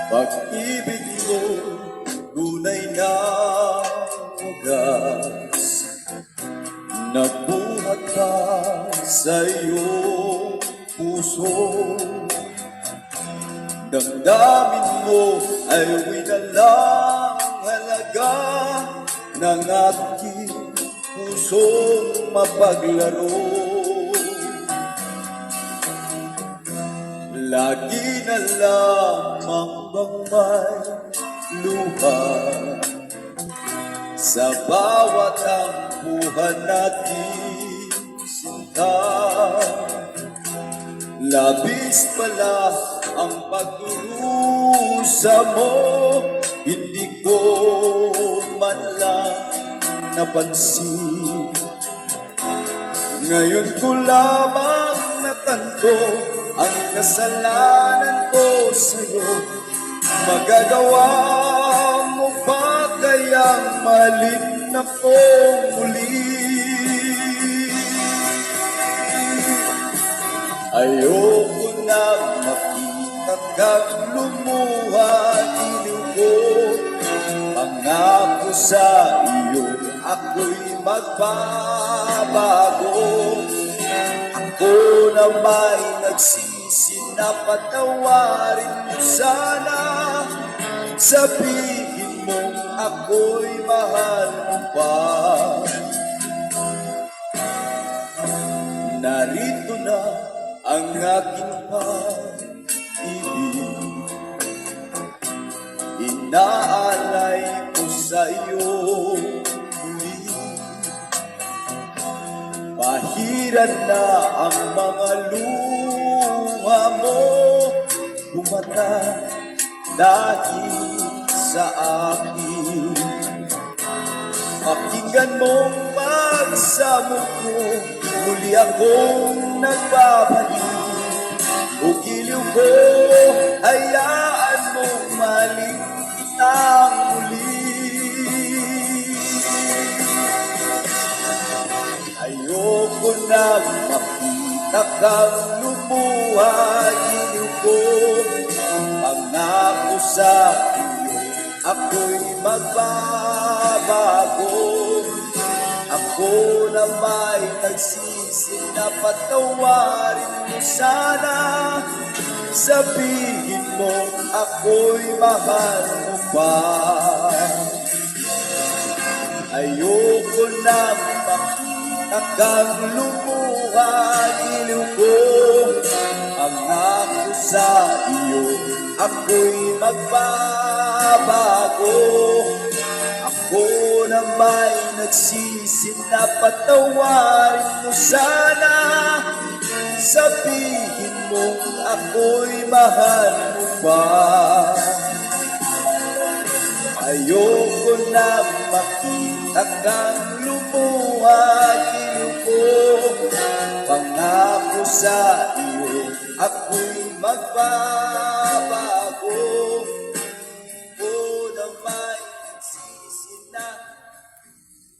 Pag-ibig mo, tunay na wagas, nabuhat ka sa iyong puso. Damdamin mo ay winalang halaga ng aking pusong mapaglaro. Lagi na lamang bang may luha sa bawat tampuhan natin sinta. Labis pala ang pagdurusa mo, hindi ko man lang napansin. Ngayon ko lamang natanto ang kasalanan ko sa'yo. Magagawa mo ba kayang mahalin ako muli? Ayoko na makita kang lumuha, iniw ko. Pangako sa iyo, ako'y magbabago. Ako na may nagsisi na patawarin mo sana. Sabihin mo ako'y mahal mo pa. Narito na ang aking pag-ibig, inaalay ko sa iyo muli. Pahiran na ang mga luha mo, bumata dahil sa akin. Pakinggan mong pagsamo ko, muli akong nagbabalik. O giliw ko, hayaan mong mahalin kitang muli. Ayoko na makita kang lumuha, giliw ko. Pangako sa iyo, ako'y magbabago. Ako na may nagsisi na patawarin mo sana. Sabihin mo ako'y mahal mo pa. Ayoko na makita kang lumuha, giliw ko. Pangako sa iyo, ako'y magbabago. Ako na may nagsisi na patawarin mo sana. Sabihin mo ako'y mahal mo pa. Ayoko na makita kang lumuha, giliw ko. Pangako sa iyo, ako'y magbabago.